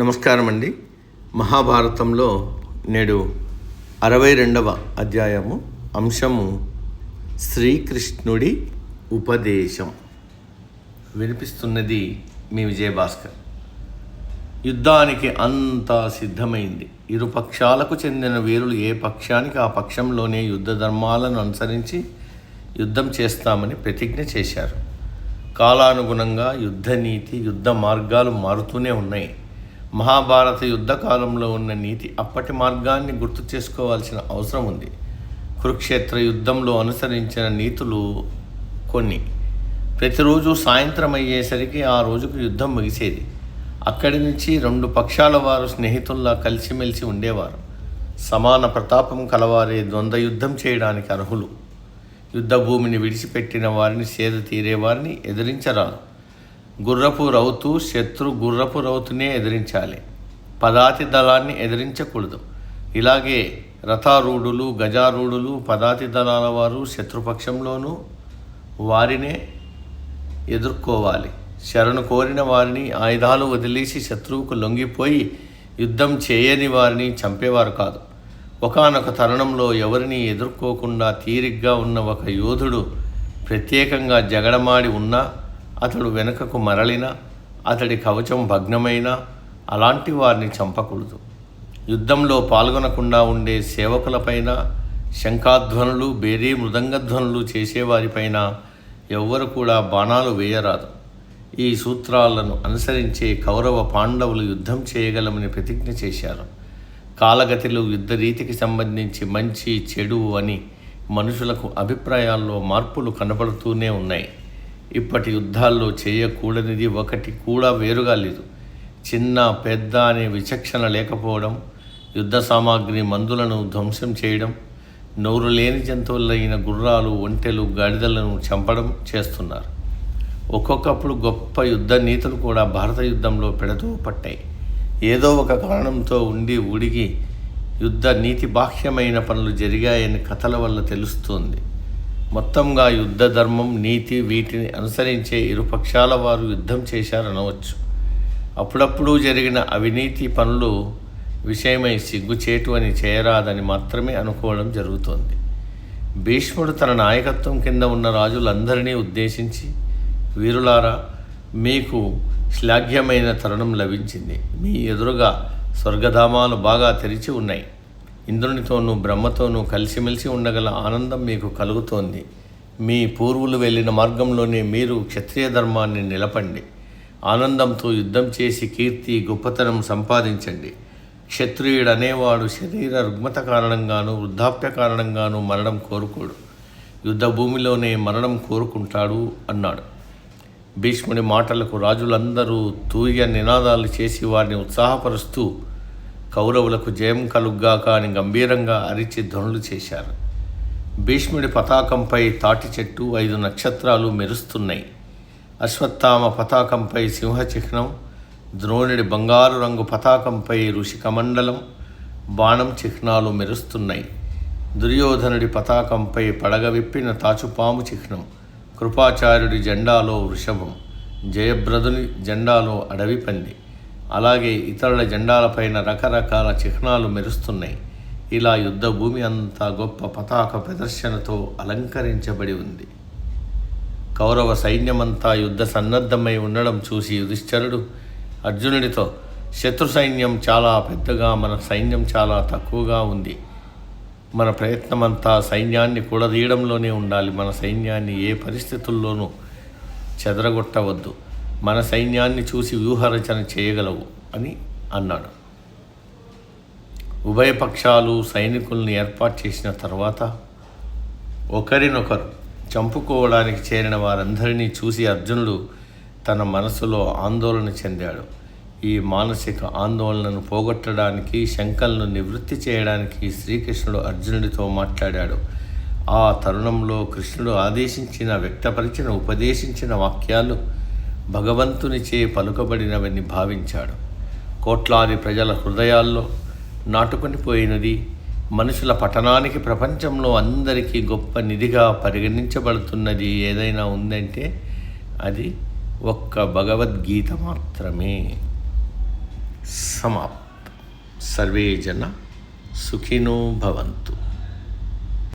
నమస్కారం అండి. మహాభారతంలో నేడు 62వ అధ్యాయము అంశము శ్రీకృష్ణుడి ఉపదేశం. వినిపిస్తున్నది మీ విజయభాస్కర్. యుద్ధానికి అంతా సిద్ధమైంది. ఇరు పక్షాలకు చెందిన వీరులు ఏ పక్షానికి ఆ పక్షంలోనే యుద్ధ ధర్మాలను అనుసరించి యుద్ధం చేస్తామని ప్రతిజ్ఞ చేశారు. కాలానుగుణంగా యుద్ధ నీతి, యుద్ధ మార్గాలు మారుతూనే ఉన్నాయి. మహాభారత యుద్ధ కాలంలో ఉన్న నీతి అప్పటి మార్గాన్ని గుర్తు చేసుకోవాల్సిన అవసరం ఉంది. కురుక్షేత్ర యుద్ధంలో అనుసరించిన నీతులు కొన్ని. ప్రతిరోజు సాయంత్రం అయ్యేసరికి ఆ రోజుకు యుద్ధం ముగిసేది. అక్కడి నుంచి రెండు పక్షాల వారు స్నేహితుల్లా కలిసిమెలిసి ఉండేవారు. సమాన ప్రతాపం కలవారే ద్వంద్వ యుద్ధం చేయడానికి అర్హులు. యుద్ధ భూమిని విడిచిపెట్టిన వారిని సేద తీరేవారిని ఎదిరించరాదు. గుర్రపు రౌతు శత్రు గుర్రపు రౌతునే ఎదిరించాలి. పదాతి దళాన్ని ఎదిరించకూడదు. ఇలాగే రథారూఢులు, గజారూఢులు, పదాతి దళాల వారు శత్రుపక్షంలోనూ వారినే ఎదుర్కోవాలి. శరణు కోరిన వారిని ఆయుధాలు వదిలేసి శత్రువుకు లొంగిపోయి యుద్ధం చేయని వారిని చంపేవారు కాదు. ఒకానొక తరుణంలో ఎవరిని ఎదుర్కోకుండా తీరిగ్గా ఉన్న ఒక యోధుడు ప్రత్యేకంగా జగడమాడి ఉన్నా, అతడు వెనుకకు మరలినా, అతడి కవచం భగ్నమైనా అలాంటి వారిని చంపకూడదు. యుద్ధంలో పాల్గొనకుండా ఉండే సేవకులపైన, శంఖాధ్వనులు, బేరీ మృదంగధ్వనులు చేసేవారిపైన ఎవ్వరు కూడా బాణాలు వేయరాదు. ఈ సూత్రాలను అనుసరించే కౌరవ పాండవులు యుద్ధం చేయగలమని ప్రతిజ్ఞ చేశారు. కాలగతిలో యుద్ధ రీతికి సంబంధించి మంచి చెడు అని మనుషులకు అభిప్రాయాల్లో మార్పులు కనబడుతూనే ఉన్నాయి. ఇప్పటి యుద్ధాల్లో చేయకూడనిది ఒకటి కూడా వేరుగా లేదు. చిన్న పెద్ద అనే విచక్షణ లేకపోవడం, యుద్ధ సామాగ్రి మందులను ధ్వంసం చేయడం, నోరు లేని జంతువులైన గుర్రాలు, ఒంటెలు, గాడిదలను చంపడం చేస్తున్నారు. ఒక్కొక్కప్పుడు గొప్ప యుద్ధ నీతులు కూడా భారత యుద్ధంలో పెడుతూ పట్టాయి. ఏదో ఒక కారణంతో ఉండి ఉడిగి యుద్ధ నీతి బాహ్యమైన పనులు జరిగాయని కథల వల్ల తెలుస్తోంది. మొత్తంగా యుద్ధ ధర్మం, నీతి వీటిని అనుసరించే ఇరుపక్షాల వారు యుద్ధం చేశారనవచ్చు. అప్పుడప్పుడు జరిగిన అవినీతి పనులు విషయమై సిగ్గుచేటు అని చేయరాదని మాత్రమే అనుకోవడం జరుగుతోంది. భీష్ముడు తన నాయకత్వం కింద ఉన్న రాజులందరినీ ఉద్దేశించి, వీరులారా, మీకు శ్లాఘ్యమైన తరుణం లభించింది. మీ ఎదురుగా స్వర్గధామాలు బాగా తెరిచి ఉన్నాయి. ఇంద్రునితోనూ బ్రహ్మతోనూ కలిసిమెలిసి ఉండగల ఆనందం మీకు కలుగుతోంది. మీ పూర్వులు వెళ్ళిన మార్గంలోనే మీరు క్షత్రియ ధర్మాన్ని నిలపండి. ఆనందంతో యుద్ధం చేసి కీర్తి, గొప్పతనం సంపాదించండి. క్షత్రియుడు అనేవాడు శరీర రుగ్మత కారణంగానూ, వృద్ధాప్య కారణంగానూ మరణం కోరుకోడు. యుద్ధ భూమిలోనే మరణం కోరుకుంటాడు అన్నాడు. భీష్ముడి మాటలకు రాజులందరూ తూర్య నినాదాలు చేసి వారిని ఉత్సాహపరుస్తూ కౌరవులకు జయం కలుగ్గాక అని గంభీరంగా అరిచి ధ్వనులు చేశారు. భీష్ముడి పతాకంపై తాటి చెట్టు, 5 నక్షత్రాలు మెరుస్తున్నాయి. అశ్వత్థామ పతాకంపై సింహచిహ్నం, ద్రోణుడి బంగారు రంగు పతాకంపై ఋషికమండలం, బాణం చిహ్నాలు మెరుస్తున్నాయి. దుర్యోధనుడి పతాకంపై పడగ విప్పిన తాచుపాము చిహ్నం, కృపాచార్యుడి జెండాలో వృషభం, జయబ్రదుని జెండాలో అడవి పంది, అలాగే ఇతరుల జెండాలపైన రకరకాల చిహ్నాలు మెరుస్తున్నాయి. ఇలా యుద్ధ భూమి అంతా గొప్ప పతాక ప్రదర్శనతో అలంకరించబడి ఉంది. కౌరవ సైన్యమంతా యుద్ధ సన్నద్ధమై ఉండడం చూసి యుధిష్ఠిరుడు అర్జునుడితో, శత్రు సైన్యం చాలా పెద్దగా, మన సైన్యం చాలా తక్కువగా ఉంది. మన ప్రయత్నమంతా సైన్యాన్ని కూడదీయడంలోనే ఉండాలి. మన సైన్యాన్ని ఏ పరిస్థితుల్లోనూ చెదరగొట్టవద్దు. మన సైన్యాన్ని చూసి వ్యూహరచన చేయగలవు అని అన్నాడు. ఉభయపక్షాలు సైనికుల్ని ఏర్పాటు చేసిన తర్వాత ఒకరినొకరు చంపుకోవడానికి చేరిన వారందరినీ చూసి అర్జునుడు తన మనసులో ఆందోళన చెందాడు. ఈ మానసిక ఆందోళనను పోగొట్టడానికి, శంకలను నివృత్తి చేయడానికి శ్రీకృష్ణుడు అర్జునుడితో మాట్లాడాడు. ఆ తరుణంలో కృష్ణుడు ఆదేశించిన, వ్యక్తపరిచిన, ఉపదేశించిన వాక్యాలు భగవంతునిచే పలుకబడినవని భావించాడు. కోట్లాది ప్రజల హృదయాల్లో నాటుకొని పోయినది, మనుషుల పఠనానికి ప్రపంచంలో అందరికీ గొప్ప నిధిగా పరిగణించబడుతున్నది ఏదైనా ఉందంటే అది ఒక్క భగవద్గీత మాత్రమే. సమాప్తం. సర్వే జన సుఖినో భవంతు.